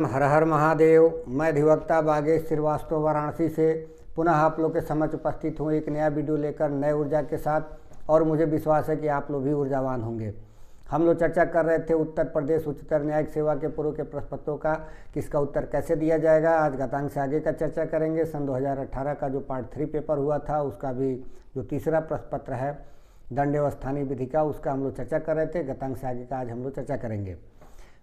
हर हर महादेव। मैं अधिवक्ता बागेश श्रीवास्तव वाराणसी से पुनः आप लोग के समक्ष उपस्थित हूँ एक नया वीडियो लेकर नए ऊर्जा के साथ। और मुझे विश्वास है कि आप लोग भी ऊर्जावान होंगे। हम लोग चर्चा कर रहे थे उत्तर प्रदेश उच्चतर न्यायिक सेवा के पूर्व के प्रश्न पत्रों का किसका उत्तर कैसे दिया जाएगा। आज घातांक से आगे का चर्चा करेंगे। सन 2018 का जो पार्ट 3 पेपर हुआ था उसका भी जो तीसरा प्रश्न पत्र है दंड एवं स्थानीय विधि का, उसका हम लोग चर्चा कर रहे थे। घातांक से आगे का आज हम लोग चर्चा करेंगे।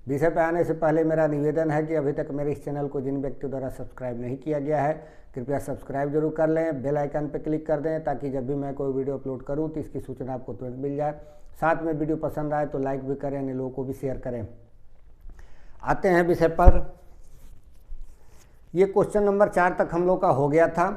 विषय पर आने से पहले मेरा निवेदन है कि अभी तक मेरे इस चैनल को जिन व्यक्तियों द्वारा सब्सक्राइब नहीं किया गया है कृपया सब्सक्राइब जरूर कर लें, बेल आइकन पर क्लिक कर दें ताकि जब भी मैं कोई वीडियो अपलोड करूं तो इसकी सूचना आपको तुरंत मिल जाए। साथ में वीडियो पसंद आए तो लाइक भी करें, अन्य लोगों को भी शेयर करें। आते हैं विषय पर। ये क्वेश्चन नंबर 4 तक हम लोग का हो गया था।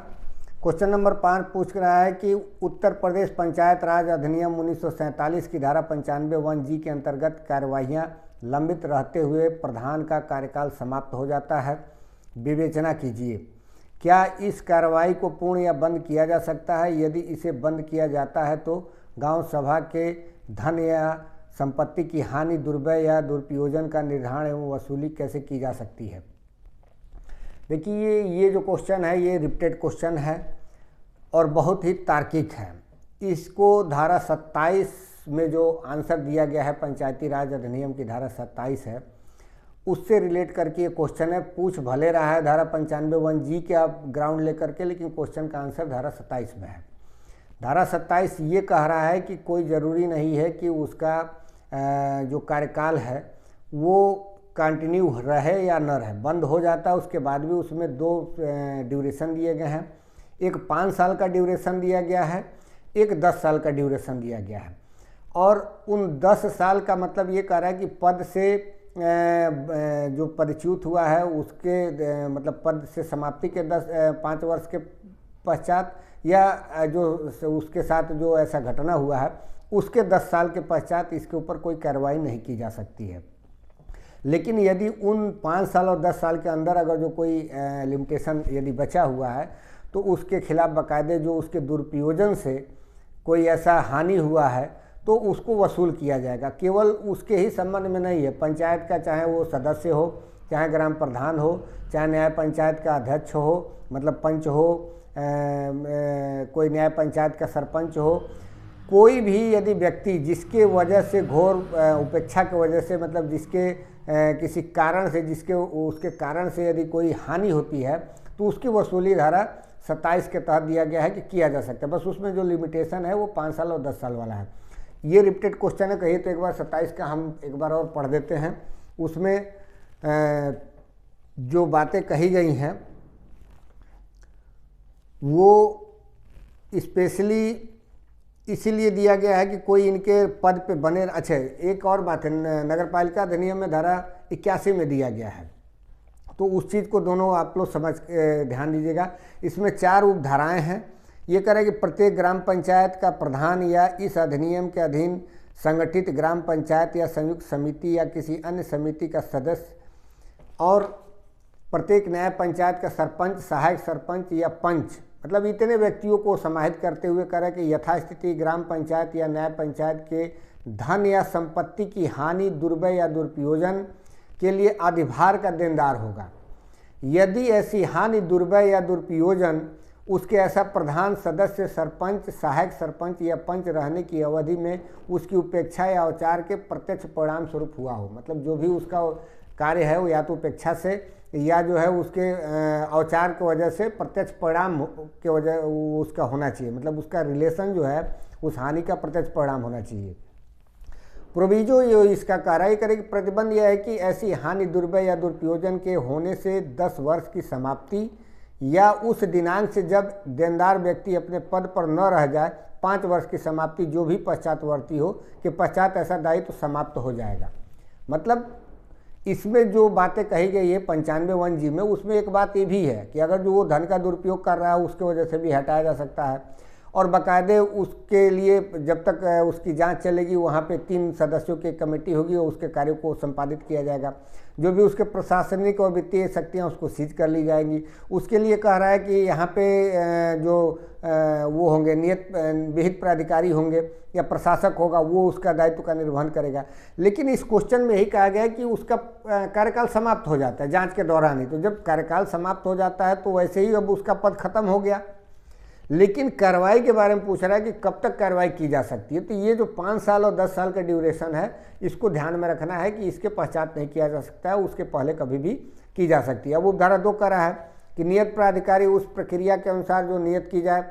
क्वेश्चन नंबर 5 पूछ रहा है कि उत्तर प्रदेश पंचायत राज अधिनियम 1947 की धारा 95(1) के अंतर्गत कार्यवाहियां लंबित रहते हुए प्रधान का कार्यकाल समाप्त हो जाता है। विवेचना कीजिए, क्या इस कार्रवाई को पूर्ण या बंद किया जा सकता है? यदि इसे बंद किया जाता है तो गांव सभा के धन या संपत्ति की हानि, दुर्व्यय या दुरुपयोजन का निर्धारण एवं वसूली कैसे की जा सकती है? देखिए, ये जो क्वेश्चन है ये रिपीटेड क्वेश्चन है और बहुत ही तार्किक है। इसको धारा 27 में जो आंसर दिया गया है, पंचायती राज अधिनियम की धारा 27 है, उससे रिलेट करके ये क्वेश्चन है। पूछ भले रहा है धारा 95(1) के आप ग्राउंड लेकर के, लेकिन क्वेश्चन का आंसर धारा 27 में है। धारा 27 ये कह रहा है कि कोई ज़रूरी नहीं है कि उसका जो कार्यकाल है वो कंटिन्यू रहे या न रहे, बंद हो जाता है उसके बाद भी उसमें 2 ड्यूरेशन दिए गए हैं। एक 5 साल का ड्यूरेशन दिया गया है, एक 10 साल का ड्यूरेशन दिया गया है। और उन 10 साल का मतलब ये कह रहा है कि पद से जो पदच्युत हुआ है उसके मतलब पद से समाप्ति के 5 वर्ष के पश्चात या जो उसके साथ जो ऐसा घटना हुआ है उसके 10 साल के पश्चात इसके ऊपर कोई कार्रवाई नहीं की जा सकती है। लेकिन यदि उन 5 साल और 10 साल के अंदर अगर जो कोई लिमिटेशन यदि बचा हुआ है तो उसके खिलाफ बाकायदे जो उसके दुरुपयोजन से कोई ऐसा हानि हुआ है तो उसको वसूल किया जाएगा। केवल उसके ही संबंध में नहीं है, पंचायत का चाहे वो सदस्य हो, चाहे ग्राम प्रधान हो, चाहे न्याय पंचायत का अध्यक्ष हो, मतलब पंच हो, कोई न्याय पंचायत का सरपंच हो, कोई भी यदि व्यक्ति जिसके वजह से घोर उपेक्षा की वजह से मतलब जिसके किसी कारण से जिसके उसके कारण से यदि कोई हानि होती है तो उसकी वसूली धारा 27 के तहत दिया गया है कि किया जा सकता है। बस उसमें जो लिमिटेशन है वो 5 साल और 10 साल वाला है। ये रिपीटेड क्वेश्चन है, कहिए तो एक बार 27 का हम एक बार और पढ़ देते हैं। उसमें जो बातें कही गई हैं वो स्पेशली इसीलिए दिया गया है कि कोई इनके पद पे बने। अच्छा, एक और बात है, नगर पालिका अधिनियम में धारा 81 में दिया गया है, तो उस चीज़ को दोनों आप लोग समझ ध्यान दीजिएगा। इसमें 4 उपधाराएं हैं। ये कह रहा है कि प्रत्येक ग्राम पंचायत का प्रधान या इस अधिनियम के अधीन संगठित ग्राम पंचायत या संयुक्त समिति या किसी अन्य समिति का सदस्य और प्रत्येक न्याय पंचायत का सरपंच, सहायक सरपंच या पंच, मतलब इतने व्यक्तियों को समाहित करते हुए कह रहा है कि यथास्थिति ग्राम पंचायत या न्याय पंचायत के धन या संपत्ति की हानि, दुर्व्यय या दुरुपयोजन के लिए अधिभार का देनदार होगा। यदि ऐसी हानि, दुर्व्यय या दुरुपयोजन उसके ऐसा प्रधान, सदस्य, सरपंच, सहायक सरपंच या पंच रहने की अवधि में उसकी उपेक्षा या औचार के प्रत्यक्ष परिणाम स्वरूप हुआ हो, मतलब जो भी उसका कार्य है वो या तो उपेक्षा से या जो है उसके औचार की वजह से प्रत्यक्ष परिणाम के वजह उसका होना चाहिए, मतलब उसका रिलेशन जो है उस हानि का प्रत्यक्ष परिणाम होना चाहिए। प्रोविजो ये इसका कार्य करेगी। प्रतिबंध यह है कि ऐसी हानि, दुर्व्यय या दुरुपयोजन के होने से 10 वर्ष की समाप्ति या उस दिनांक से जब देनदार व्यक्ति अपने पद पर न रह जाए 5 वर्ष की समाप्ति जो भी पश्चातवर्ती हो के पश्चात ऐसा दायित्व समाप्त हो जाएगा। मतलब इसमें जो बातें कही गई है 95(1) में, उसमें एक बात ये भी है कि अगर जो वो धन का दुरुपयोग कर रहा है उसके वजह से भी हटाया जा सकता है और बाकायदे उसके लिए जब तक उसकी जांच चलेगी वहाँ पे 3 सदस्यों की कमेटी होगी और उसके कार्यों को संपादित किया जाएगा। जो भी उसके प्रशासनिक और वित्तीय शक्तियाँ उसको सीज कर ली जाएंगी। उसके लिए कह रहा है कि यहाँ पे जो वो होंगे नियत विहित प्राधिकारी होंगे या प्रशासक होगा, वो उसका दायित्व का निर्वहन करेगा। लेकिन इस क्वेश्चन में यही कहा गया है कि उसका कार्यकाल समाप्त हो जाता है जांच के दौरान ही। तो जब कार्यकाल समाप्त हो जाता है तो वैसे ही अब उसका पद खत्म हो गया। लेकिन कार्रवाई के बारे में पूछ रहा है कि कब तक कार्रवाई की जा सकती है। तो ये जो 5 साल और 10 साल का ड्यूरेशन है, इसको ध्यान में रखना है कि इसके पश्चात नहीं किया जा सकता है, उसके पहले कभी भी की जा सकती है। अब उपधारा 2 कह रहा है कि नियत प्राधिकारी उस प्रक्रिया के अनुसार जो नियत की जाए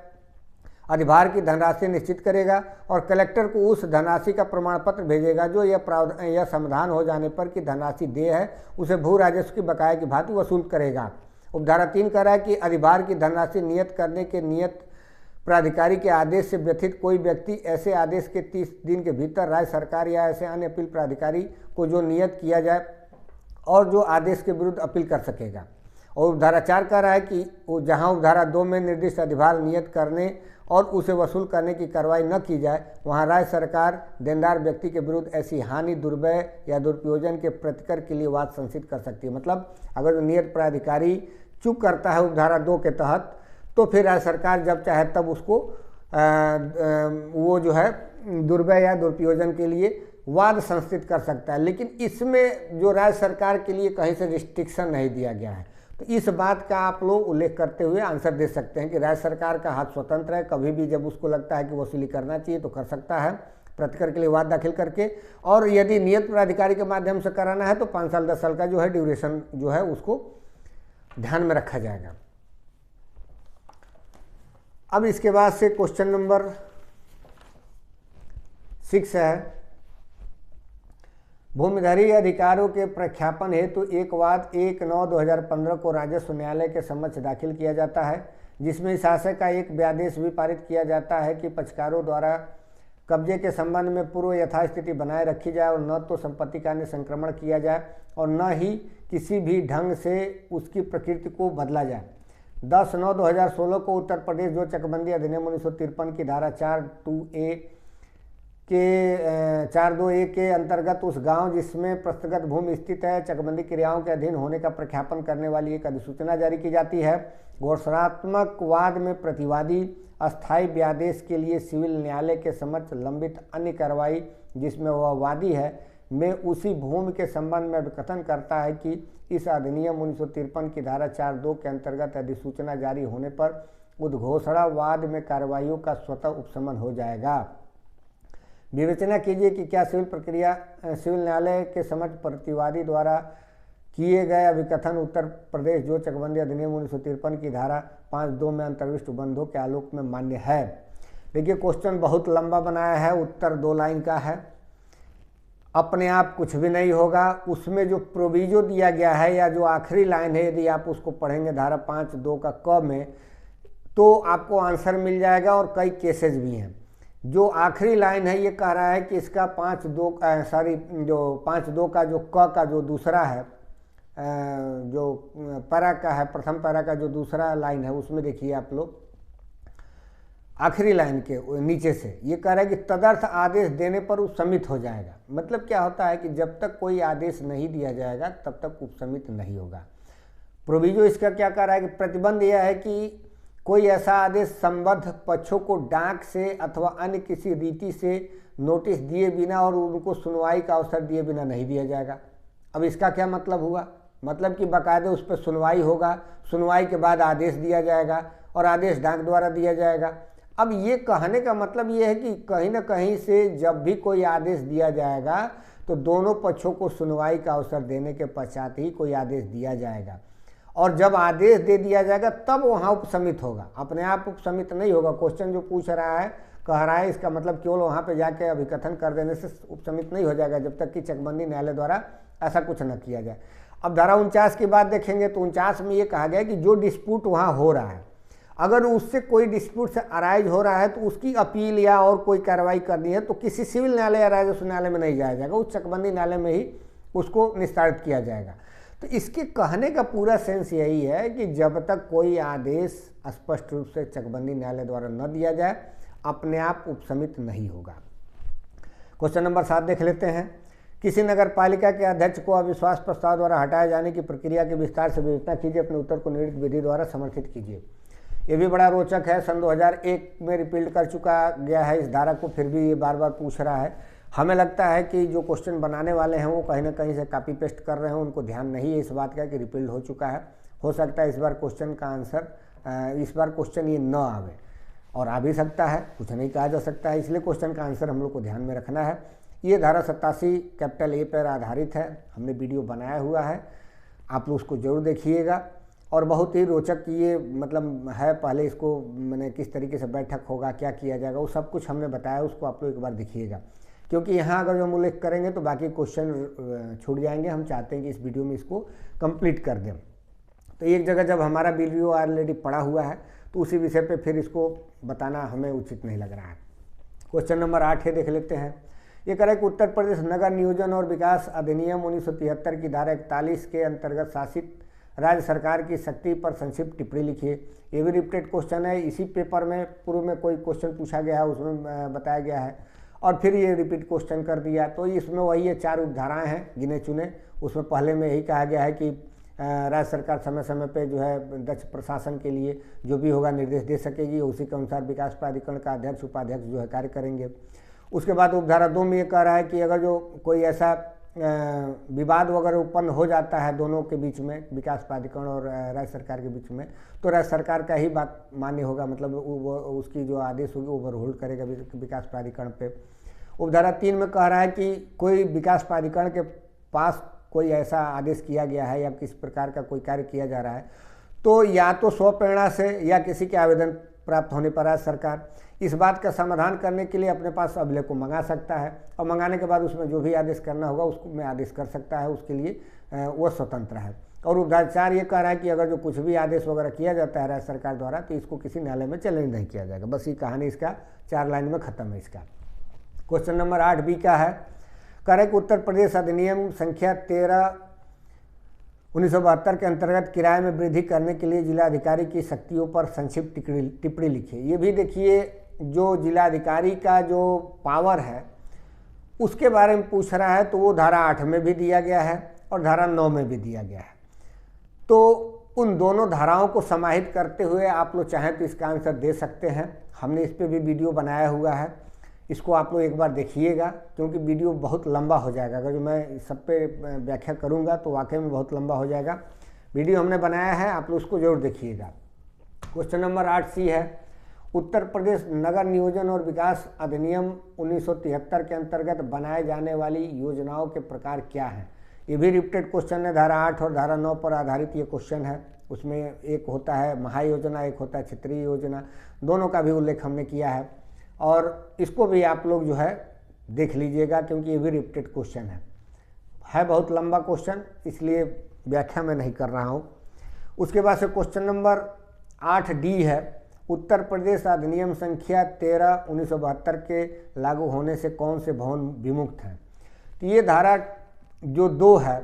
अधिभार की धनराशि निश्चित करेगा और कलेक्टर को उस धनराशि का प्रमाण पत्र भेजेगा जो यह समाधान हो जाने पर कि धनराशि देय है उसे भू राजस्व की बकाया की भांति वसूल करेगा। उपधारा 3 कह रहा है कि अधिभार की धनराशि नियत करने के नियत प्राधिकारी के आदेश से व्यथित कोई व्यक्ति ऐसे आदेश के 30 दिन के भीतर राज्य सरकार या ऐसे अन्य अपील प्राधिकारी को जो नियत किया जाए और जो आदेश के विरुद्ध अपील कर सकेगा। और उपधारा 4 कह रहा है कि जहां उपधारा 2 में निर्दिष्ट अधिभार नियत करने और उसे वसूल करने की कार्रवाई न की जाए, वहां राज्य सरकार देनदार व्यक्ति के विरुद्ध ऐसी हानि, दुर्व्यय या दुरुपयोजन के प्रतिकर के लिए वाद संसित कर सकती है। मतलब अगर जो नियत प्राधिकारी चूक करता है उपधारा 2 के तहत, तो फिर राज्य सरकार जब चाहे तब उसको वो जो है दुर्व्यय या दुरुपयोजन के लिए वाद संस्थित कर सकता है। लेकिन इसमें जो राज्य सरकार के लिए कहीं से रिस्ट्रिक्शन नहीं दिया गया है। तो इस बात का आप लोग उल्लेख करते हुए आंसर दे सकते हैं कि राज्य सरकार का हाथ स्वतंत्र है, कभी भी जब उसको लगता है कि वसूली करना चाहिए तो कर सकता है प्रतिकर के लिए वाद दाखिल करके। और यदि नियत प्राधिकारी के माध्यम से कराना है तो 5 साल 10 साल का जो है ड्यूरेशन जो है उसको ध्यान में रखा जाएगा। अब इसके बाद से क्वेश्चन नंबर 6 है, भूमिधारी अधिकारों के प्रख्यापन हेतु एक वाद 1/9/2015 को राजस्व न्यायालय के समक्ष दाखिल किया जाता है, जिसमें शासक का एक व्यादेश भी पारित किया जाता है कि पक्षकारों द्वारा कब्जे के संबंध में पूर्व यथास्थिति बनाए रखी जाए और न तो संपत्ति का संक्रमण किया जाए और न ही किसी भी ढंग से उसकी प्रकृति को बदला जाए। 10/9/2016 को उत्तर प्रदेश जो चकबंदी अधिनियम 1953 की धारा 4(2)(a) के अंतर्गत उस गांव जिसमें प्रस्तगत भूमि स्थित है चकबंदी क्रियाओं के अधीन होने का प्रख्यापन करने वाली एक अधिसूचना जारी की जाती है। घोषणात्मक वाद में प्रतिवादी अस्थायी व्यादेश के लिए सिविल न्यायालय के समक्ष लंबित अन्य कार्रवाई जिसमें वह वादी है में उसी भूमि के संबंध में अभिकथन करता है कि इस अधिनियम 1953 की धारा 4(2) के अंतर्गत अधिसूचना जारी होने पर उद्घोषणा वाद में कार्रवाइयों का स्वतः उपशमन हो जाएगा। विवेचना कीजिए कि क्या सिविल न्यायालय के समक्ष प्रतिवादी द्वारा किए गए अभिकथन उत्तर प्रदेश जो चकबंदी अधिनियम 1953 की धारा 5(2) में अंतर्विष्ट बंधों के आलोक में मान्य है। देखिए क्वेश्चन बहुत लंबा बनाया है, उत्तर 2 लाइन का है, अपने आप कुछ भी नहीं होगा। उसमें जो प्रोविजो दिया गया है या जो आखिरी लाइन है, यदि आप उसको पढ़ेंगे धारा 5(2) का क में, तो आपको आंसर मिल जाएगा और कई केसेस भी हैं। जो आखिरी लाइन है ये कह रहा है कि इसका 5(2) का जो क का जो दूसरा है, जो पैरा का है, प्रथम पैरा का जो दूसरा लाइन है, उसमें देखिए आप लोग आखिरी लाइन के नीचे से ये कह रहा है कि तदर्थ आदेश देने पर उपशमित हो जाएगा। मतलब क्या होता है कि जब तक कोई आदेश नहीं दिया जाएगा तब तक उपशमित नहीं होगा। प्रोविजो इसका क्या कह रहा है कि प्रतिबंध यह है कि कोई ऐसा आदेश संबद्ध पक्षों को डाक से अथवा अन्य किसी रीति से नोटिस दिए बिना और उनको सुनवाई का अवसर दिए बिना नहीं दिया जाएगा। अब इसका क्या मतलब हुआ? मतलब कि बाकायदे उस पर सुनवाई होगा, सुनवाई के बाद आदेश दिया जाएगा और आदेश डाक द्वारा दिया जाएगा। अब ये कहने का मतलब ये है कि कहीं ना कहीं से जब भी कोई आदेश दिया जाएगा तो दोनों पक्षों को सुनवाई का अवसर देने के पश्चात ही कोई आदेश दिया जाएगा, और जब आदेश दे दिया जाएगा तब वहाँ उपशमित होगा, अपने आप उपशमित नहीं होगा। क्वेश्चन जो पूछ रहा है, कह रहा है, इसका मतलब केवल वहाँ पे जाके अभिकथन कर देने से उपशमित नहीं हो जाएगा जब तक कि चकबंदी न्यायालय द्वारा ऐसा कुछ न किया जाए। अब धारा 49 की बात देखेंगे तो 49 में ये कहा गया कि जो डिस्प्यूट वहाँ हो रहा है, अगर उससे कोई डिस्प्यूट से अराइज हो रहा है तो उसकी अपील या और कोई कार्रवाई करनी है तो किसी सिविल न्यायालय या राजस्व न्यायालय में नहीं जाया जाएगा, उस चकबंदी न्यायालय में ही उसको निस्तारित किया जाएगा। तो इसके कहने का पूरा सेंस यही है कि जब तक कोई आदेश स्पष्ट रूप से चकबंदी न्यायालय द्वारा न दिया जाए अपने आप उपशमित नहीं होगा। क्वेश्चन नंबर 7 देख लेते हैं किसी नगर पालिका के अध्यक्ष को अविश्वास प्रस्ताव द्वारा हटाए जाने की प्रक्रिया की विस्तार से विवेचना कीजिए, अपने उत्तर को निम्नलिखित विधि द्वारा समर्थित कीजिए। ये भी बड़ा रोचक है, सन 2001 में रिपील कर चुका गया है इस धारा को, फिर भी ये बार बार पूछ रहा है। हमें लगता है कि जो क्वेश्चन बनाने वाले हैं वो कहीं ना कहीं से कॉपी पेस्ट कर रहे हैं, उनको ध्यान नहीं है इस बात का कि रिपील्ड हो चुका है। हो सकता है इस बार क्वेश्चन का आंसर, इस बार क्वेश्चन ये न आवे, और आ भी सकता है, कुछ नहीं कहा जा सकता है, इसलिए क्वेश्चन का आंसर हम लोग को ध्यान में रखना है। ये धारा 87 कैपिटल ए पर आधारित है, हमने वीडियो बनाया हुआ है, आप लोग उसको जरूर देखिएगा। और बहुत ही रोचक ये मतलब है, पहले इसको मैंने किस तरीके से बैठक होगा, क्या किया जाएगा, वो सब कुछ हमने बताया, उसको आप लोग एक बार देखिएगा, क्योंकि यहाँ अगर जो हम उल्लेख करेंगे तो बाकी क्वेश्चन छूट जाएंगे। हम चाहते हैं कि इस वीडियो में इसको कंप्लीट कर दें। तो एक जगह जब हमारा वीडियो ऑलरेडी पड़ा हुआ है तो उसी विषय पे फिर इसको बताना हमें उचित नहीं लग रहा है। क्वेश्चन नंबर 8 है, देख लेते हैं। ये कह रहा है कि उत्तर प्रदेश नगर नियोजन और विकास अधिनियम 1973 की धारा 41 के अंतर्गत शासित राज्य सरकार की शक्ति पर संक्षिप्त टिप्पणी लिखिए। ये भी रिपीटेड क्वेश्चन है, इसी पेपर में पूर्व में कोई क्वेश्चन पूछा गया है, उसमें बताया गया है और फिर ये रिपीट क्वेश्चन कर दिया। तो इसमें वही ये 4 उपधाराएँ हैं गिने चुने, उसमें पहले में यही कहा गया है कि राज्य सरकार समय समय पे जो है दक्ष प्रशासन के लिए जो भी होगा निर्देश दे सकेगी, उसी के अनुसार विकास प्राधिकरण का अध्यक्ष उपाध्यक्ष जो है कार्य करेंगे। उसके बाद उपधारा 2 में ये कह रहा है कि अगर जो कोई ऐसा विवाद वगैरह उत्पन्न हो जाता है दोनों के बीच में, विकास प्राधिकरण और राज्य सरकार के बीच में, तो राज्य सरकार का ही बात मान्य होगा, मतलब वो उसकी जो आदेश होगी ओवरहोल्ड करेगा विकास प्राधिकरण पे। उपधारा 3 में कह रहा है कि कोई विकास प्राधिकरण के पास कोई ऐसा आदेश किया गया है या किस प्रकार का कोई कार्य किया जा रहा है तो या तो स्वप्रेरणा से या किसी के आवेदन प्राप्त होने पर राज्य सरकार इस बात का समाधान करने के लिए अपने पास अभिलेख को मंगा सकता है, और मंगाने के बाद उसमें जो भी आदेश करना होगा उसको में आदेश कर सकता है, उसके लिए वो स्वतंत्र है। और उपधारा 4 ये कह रहा है कि अगर जो कुछ भी आदेश वगैरह किया जाता है राज्य सरकार द्वारा तो इसको किसी न्यायालय में चैलेंज नहीं किया जाएगा। बस ये कहानी इसका 4 लाइन में खत्म है इसका। क्वेश्चन नंबर 8 बी का है, कह रहे कि उत्तर प्रदेश अधिनियम संख्या 13/1972 के अंतर्गत किराए में वृद्धि करने के लिए जिलाधिकारी की शक्तियों पर संक्षिप्त टिप्पणी लिखिए। ये भी देखिए, जो जिलाधिकारी का जो पावर है उसके बारे में पूछ रहा है, तो वो धारा 8 में भी दिया गया है और धारा 9 में भी दिया गया है। तो उन दोनों धाराओं को समाहित करते हुए आप लोग चाहें तो इसका आंसर दे सकते हैं। हमने इस पर भी वीडियो बनाया हुआ है, इसको आप लोग एक बार देखिएगा, क्योंकि वीडियो बहुत लंबा हो जाएगा। अगर जो मैं सब पे व्याख्या करूंगा तो वाकई में बहुत लंबा हो जाएगा। वीडियो हमने बनाया है, आप लोग उसको जरूर देखिएगा। क्वेश्चन नंबर 8C है, उत्तर प्रदेश नगर नियोजन और विकास अधिनियम 1973 के अंतर्गत बनाए जाने वाली योजनाओं के प्रकार क्या हैं। ये भी रिपीटेड क्वेश्चन है, धारा 8 और धारा 9 पर आधारित ये क्वेश्चन है। उसमें एक होता है महायोजना, एक होता है क्षेत्रीय योजना, दोनों का भी उल्लेख हमने किया है, और इसको भी आप लोग जो है देख लीजिएगा, क्योंकि ये भी रिपीटेड क्वेश्चन है बहुत लंबा क्वेश्चन, इसलिए व्याख्या में नहीं कर रहा हूँ। उसके बाद से क्वेश्चन नंबर 8D है, उत्तर प्रदेश अधिनियम संख्या 13/1972 के लागू होने से कौन से भवन विमुक्त हैं। तो ये धारा जो 2 है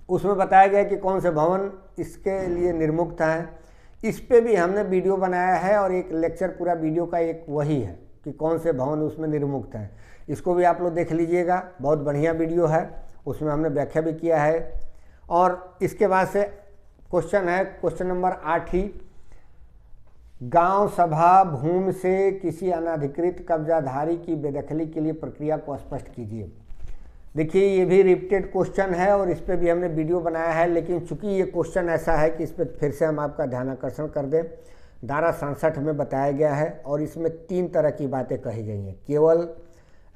उसमें बताया गया कि कौन से भवन इसके लिए निर्मुक्त हैं। इस पे भी हमने वीडियो बनाया है और एक लेक्चर पूरा वीडियो का एक वही है कि कौन से भवन उसमें निर्मुक्त हैं। इसको भी आप लोग देख लीजिएगा, बहुत बढ़िया वीडियो है, उसमें हमने व्याख्या भी किया है। और इसके बाद से क्वेश्चन है, क्वेश्चन नंबर 8 ही, गांव सभा भूमि से किसी अनधिकृत कब्जाधारी की बेदखली के लिए प्रक्रिया को स्पष्ट कीजिए। देखिए, ये भी रिपीटेड क्वेश्चन है और इस पर भी हमने वीडियो बनाया है, लेकिन चूंकि ये क्वेश्चन ऐसा है कि इस पर फिर से हम आपका ध्यान आकर्षण कर दें। धारा 67 में बताया गया है और इसमें 3 तरह की बातें कही गई हैं। केवल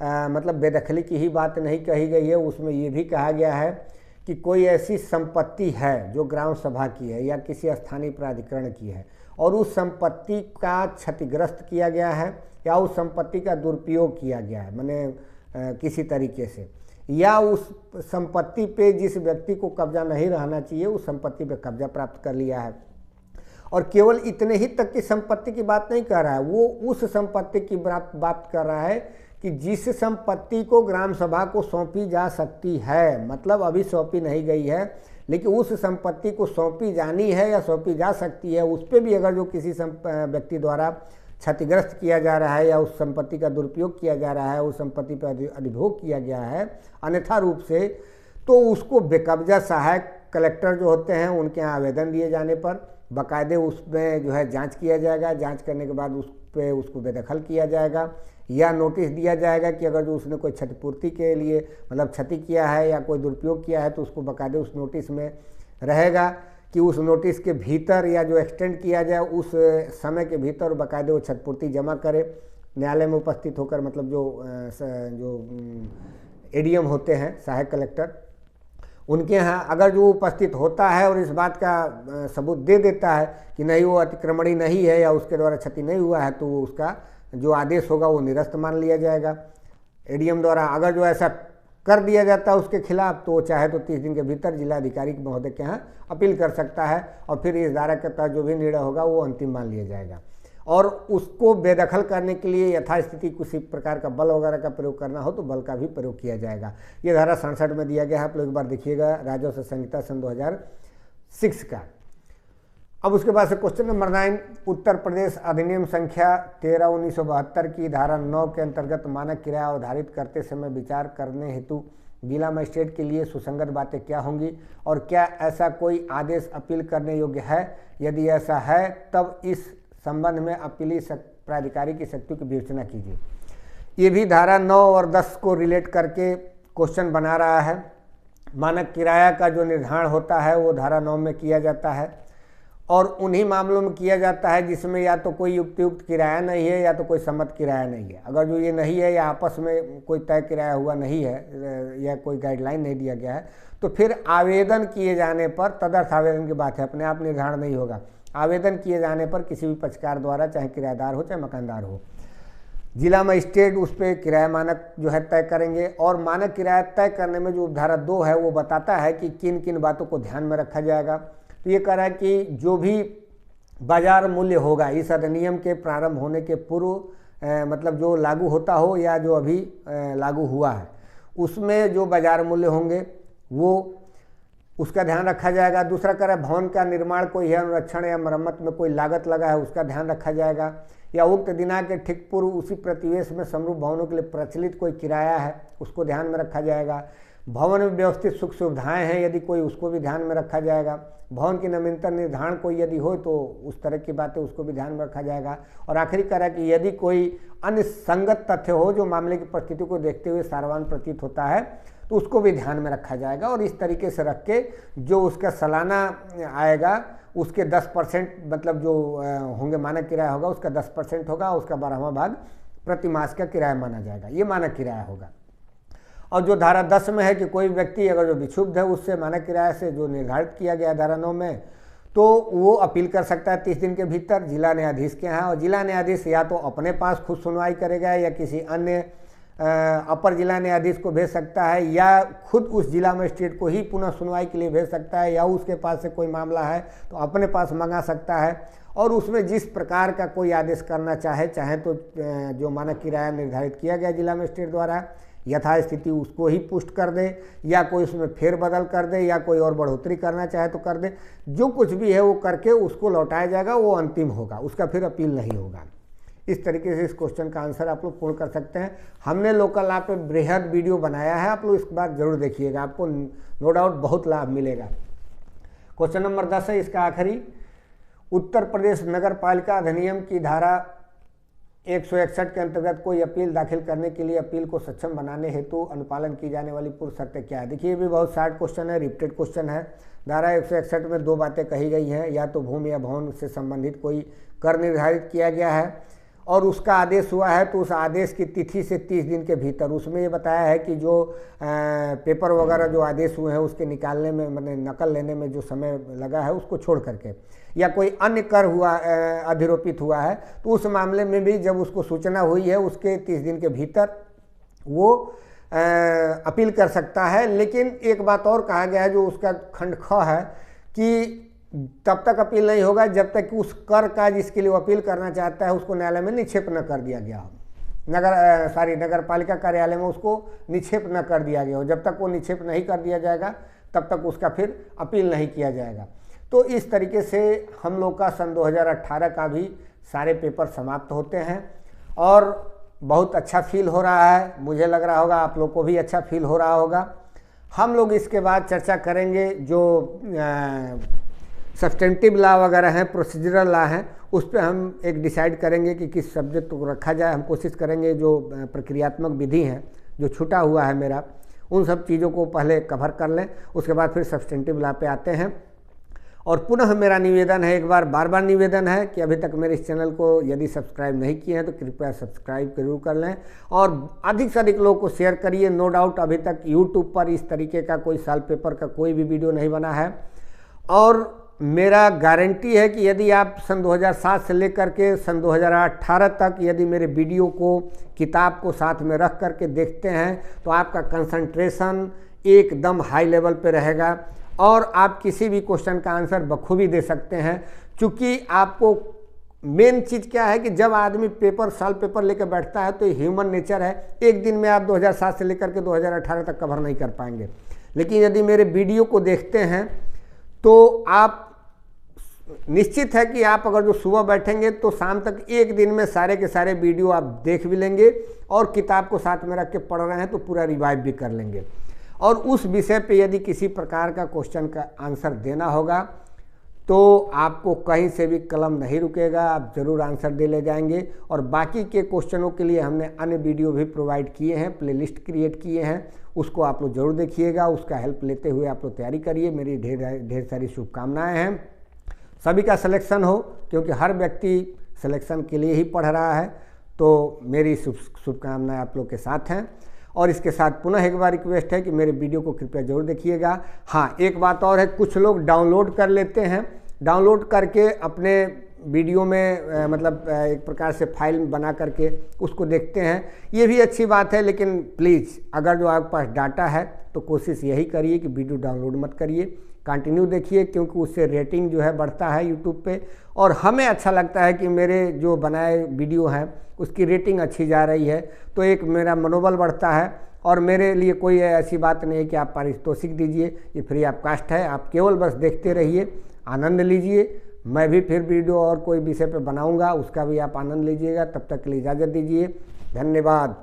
मतलब बेदखली की ही बात नहीं कही गई है, उसमें ये भी कहा गया है कि कोई ऐसी संपत्ति है जो ग्राम सभा की है या किसी स्थानीय प्राधिकरण की है और उस संपत्ति का क्षतिग्रस्त किया गया है या उस संपत्ति का दुरुपयोग किया गया है, माने किसी तरीके से, या उस संपत्ति पे जिस व्यक्ति को कब्जा नहीं रहना चाहिए उस संपत्ति पे कब्जा प्राप्त कर लिया है। और केवल इतने ही तक की संपत्ति की बात नहीं कर रहा है, वो उस संपत्ति की बात कर रहा है कि जिस संपत्ति को ग्राम सभा को सौंपी जा सकती है, मतलब अभी सौंपी नहीं गई है लेकिन उस संपत्ति को सौंपी जानी है या सौंपी जा सकती है, उस पर भी अगर जो किसी व्यक्ति द्वारा क्षतिग्रस्त किया जा रहा है या उस संपत्ति का दुरुपयोग किया जा रहा है, उस संपत्ति पर अधिभोग किया गया है अन्यथा रूप से, तो उसको बेकब्जा सहायक कलेक्टर जो होते हैं उनके यहाँ आवेदन दिए जाने पर बाकायदे उसमें जो है जांच किया जाएगा। जांच करने के बाद उस पे उसको बेदखल किया जाएगा या नोटिस दिया जाएगा कि अगर जो उसने कोई क्षतिपूर्ति के लिए मतलब क्षति किया है या कोई दुरुपयोग किया है तो उसको बाकायदे उस नोटिस में रहेगा कि उस नोटिस के भीतर या जो एक्सटेंड किया जाए उस समय के भीतर बाकायदे वो क्षतिपूर्ति जमा करे न्यायालय में उपस्थित होकर, मतलब जो एडीएम होते हैं सहायक कलेक्टर उनके यहाँ अगर जो उपस्थित होता है और इस बात का सबूत दे देता है कि नहीं वो अतिक्रमणी नहीं है या उसके द्वारा क्षति नहीं हुआ है तो उसका जो आदेश होगा वो निरस्त मान लिया जाएगा एडीएम द्वारा। अगर जो ऐसा कर दिया जाता है उसके खिलाफ तो चाहे तो 30 दिन के भीतर जिलाधिकारी महोदय के यहाँ अपील कर सकता है और फिर इस धारा के तहत जो भी निर्णय होगा वो अंतिम मान लिया जाएगा। और उसको बेदखल करने के लिए यथास्थिति किसी प्रकार का बल वगैरह का प्रयोग करना हो तो बल का भी प्रयोग किया जाएगा। ये धारा 67 में दिया गया है, आप लोग एक बार देखिएगा, राजस्व संहिता सन 2006 का। अब उसके बाद से क्वेश्चन नंबर 9, उत्तर प्रदेश अधिनियम संख्या 13/1972 की धारा 9 के अंतर्गत मानक किराया अवधारित करते समय विचार करने हेतु जिला मजिस्ट्रेट के लिए सुसंगत बातें क्या होंगी और क्या ऐसा कोई आदेश अपील करने योग्य है? यदि ऐसा है तब इस संबंध में अपीली प्राधिकारी की शक्ति की विवेचना कीजिए। ये भी धारा 9 और 10 को रिलेट करके क्वेश्चन बना रहा है। मानक किराया का जो निर्धारण होता है वो धारा 9 में किया जाता है और उन्हीं मामलों में किया जाता है जिसमें या तो कोई युक्तियुक्त किराया नहीं है या तो कोई सम्मत किराया नहीं है। अगर जो ये नहीं है या आपस में कोई तय किराया हुआ नहीं है या कोई गाइडलाइन नहीं दिया गया है तो फिर आवेदन किए जाने पर, तदर्थ आवेदन की बात है, अपने आप निर्धारण नहीं होगा, आवेदन किए जाने पर किसी भी पक्षकार द्वारा, चाहे किराएदार हो चाहे मकानदार हो, जिला मजिस्ट्रेट उस पर किराया मानक जो है तय करेंगे। और मानक किराया तय करने में जो धारा 2 है वो बताता है कि किन किन बातों को ध्यान में रखा जाएगा। तो ये कह रहा है कि जो भी बाजार मूल्य होगा इस अधिनियम के प्रारंभ होने के पूर्व मतलब जो लागू होता हो या जो अभी लागू हुआ है उसमें जो बाजार मूल्य होंगे वो उसका ध्यान रखा जाएगा। दूसरा कह रहा है भवन का निर्माण कोई है, अनुरक्षण या मरम्मत में कोई लागत लगा है उसका ध्यान रखा जाएगा, या उक्त दिनांक के ठीक पूर्व उसी प्रतिवेश में समरूप भवनों के लिए प्रचलित कोई किराया है उसको ध्यान में रखा जाएगा। भवन में व्यवस्थित सुख सुविधाएं हैं यदि कोई उसको भी ध्यान में रखा जाएगा। भवन की नवीनतम निर्धारण कोई यदि हो तो उस तरह की बातें उसको भी ध्यान में रखा जाएगा। और आखिरी कह रहा है कि यदि कोई अन्य संगत तथ्य हो जो मामले की परिस्थिति को देखते हुए सारवान प्रतीत होता है तो उसको भी ध्यान में रखा जाएगा। और इस तरीके से रख के जो उसका सालाना आएगा उसके 10% मतलब जो होंगे मानक किराया होगा उसका 10% होगा, उसका 12वां भाग प्रति मास का किराया माना जाएगा, ये मानक किराया होगा। और जो धारा 10 में है कि कोई व्यक्ति अगर जो विक्षुब्ध है उससे मानक किराया से जो निर्धारित किया गया धारा 9 में तो वो अपील कर सकता है 30 दिन के भीतर जिला न्यायाधीश के यहाँ। और जिला न्यायाधीश या तो अपने पास खुद सुनवाई करेगा या किसी अन्य अपर जिला न्यायाधीश को भेज सकता है या खुद उस जिला मजिस्ट्रेट को ही पुनः सुनवाई के लिए भेज सकता है, या उसके पास से कोई मामला है तो अपने पास मंगा सकता है। और उसमें जिस प्रकार का कोई आदेश करना चाहे तो जो मानक किराया निर्धारित किया गया जिला मजिस्ट्रेट द्वारा यथास्थिति उसको ही पुष्ट कर दे, या कोई उसमें फेरबदल कर दे, या कोई और बढ़ोतरी करना चाहे तो कर दे। जो कुछ भी है वो करके उसको लौटाया जाएगा, वो अंतिम होगा, उसका फिर अपील नहीं होगा। इस तरीके से इस क्वेश्चन का आंसर आप लोग पूर्ण कर सकते हैं। हमने लोकल लॉ पे बृहद वीडियो बनाया है, आप लोग इस बार जरूर देखिएगा, आपको नो डाउट बहुत लाभ मिलेगा। क्वेश्चन नंबर 10 है इसका आखिरी। उत्तर प्रदेश नगर पालिका अधिनियम की धारा 161 के अंतर्गत कोई अपील दाखिल करने के लिए अपील को सक्षम बनाने हेतु अनुपालन की जाने वाली पूर्व शर्तें क्या है? देखिए ये भी बहुत शार्ट क्वेश्चन है, रिपीटेड क्वेश्चन है। धारा 161 में 2 बातें कही गई हैं, या तो भूमि या भवन से संबंधित कोई कर निर्धारित किया गया है और उसका आदेश हुआ है तो उस आदेश की तिथि से 30 दिन के भीतर। उसमें ये बताया है कि जो पेपर वगैरह जो आदेश हुए हैं उसके निकालने में मैंने नकल लेने में जो समय लगा है उसको छोड़ करके, या कोई अन्य कर हुआ अधिरोपित हुआ है तो उस मामले में भी जब उसको सूचना हुई है उसके 30 दिन के भीतर वो अपील कर सकता है। लेकिन एक बात और कहा गया है जो उसका खंड ख है कि तब तक अपील नहीं होगा जब तक कि उस कर का जिसके लिए वो अपील करना चाहता है उसको न्यायालय में निक्षेप न कर दिया गया हो, नगर पालिका कार्यालय में उसको निक्षेप न कर दिया गया हो। जब तक वो निक्षेप नहीं कर दिया जाएगा तब तक उसका फिर अपील नहीं किया जाएगा। तो इस तरीके से हम लोग का सन 2018 का भी सारे पेपर समाप्त होते हैं और बहुत अच्छा फील हो रहा है। मुझे लग रहा होगा आप लोग को भी अच्छा फील हो रहा होगा। हम लोग इसके बाद चर्चा करेंगे जो सब्सटेंटिव लॉ वगैरह हैं, प्रोसीजरल लॉ हैं, उस पर हम एक डिसाइड करेंगे कि किस सब्जेक्ट को रखा जाए। हम कोशिश करेंगे जो प्रक्रियात्मक विधि है जो छूटा हुआ है मेरा, उन सब चीज़ों को पहले कवर कर लें, उसके बाद फिर सब्सटेंटिव लॉ पे आते हैं। और पुनः मेरा निवेदन है, एक बार बार निवेदन है कि अभी तक मेरे इस चैनल को यदि सब्सक्राइब नहीं किए हैं तो कृपया सब्सक्राइब जरूर कर लें और अधिक से अधिक लोगों को शेयर करिए। नो डाउट अभी तक यूट्यूब पर इस तरीके का कोई सॉल्व पेपर का कोई भी वीडियो नहीं बना है और मेरा गारंटी है कि यदि आप सन 2007 से लेकर के सन 2018 तक यदि मेरे वीडियो को, किताब को साथ में रख करके देखते हैं तो आपका कंसंट्रेशन एकदम हाई लेवल पे रहेगा और आप किसी भी क्वेश्चन का आंसर बखूबी दे सकते हैं। क्योंकि आपको मेन चीज़ क्या है कि जब आदमी पेपर सॉल्व पेपर लेकर बैठता है तो ह्यूमन नेचर है, एक दिन में आप 2007 से लेकर के 2018 तक कवर नहीं कर पाएंगे। लेकिन यदि मेरे वीडियो को देखते हैं तो आप निश्चित है कि आप अगर जो सुबह बैठेंगे तो शाम तक एक दिन में सारे के सारे वीडियो आप देख भी लेंगे और किताब को साथ में रख के पढ़ रहे हैं तो पूरा रिवाइव भी कर लेंगे। और उस विषय पे यदि किसी प्रकार का क्वेश्चन का आंसर देना होगा तो आपको कहीं से भी कलम नहीं रुकेगा, आप ज़रूर आंसर दे ले जाएंगे। और बाकी के क्वेश्चनों के लिए हमने अन्य वीडियो भी प्रोवाइड किए हैं, प्लेलिस्ट क्रिएट किए हैं, उसको आप लोग ज़रूर देखिएगा, उसका हेल्प लेते हुए आप लोग तैयारी करिए। मेरी ढेर सारी शुभकामनाएँ हैं, सभी का सिलेक्शन हो, क्योंकि हर व्यक्ति सिलेक्शन के लिए ही पढ़ रहा है। तो मेरी शुभकामनाएं आप लोग के साथ हैं। और इसके साथ पुनः एक बार रिक्वेस्ट है कि मेरे वीडियो को कृपया जरूर देखिएगा। हाँ, एक बात और है, कुछ लोग डाउनलोड कर लेते हैं, डाउनलोड करके अपने वीडियो में मतलब एक प्रकार से फाइल बना करके उसको देखते हैं, ये भी अच्छी बात है। लेकिन प्लीज़ अगर जो आपके पास डाटा है तो कोशिश यही करिए कि वीडियो डाउनलोड मत करिए, कंटिन्यू देखिए, क्योंकि उससे रेटिंग जो है बढ़ता है यूट्यूब पे और हमें अच्छा लगता है कि मेरे जो बनाए वीडियो हैं उसकी रेटिंग अच्छी जा रही है, तो एक मेरा मनोबल बढ़ता है। और मेरे लिए कोई ऐसी बात नहीं है कि आप पारितोषिक दीजिए, ये फ्री ऑफ कास्ट है, आप केवल बस देखते रहिए, आनंद लीजिए। मैं भी फिर वीडियो और कोई विषय पे बनाऊंगा, उसका भी आप आनंद लीजिएगा। तब तक के लिए इजाज़त दीजिए, धन्यवाद।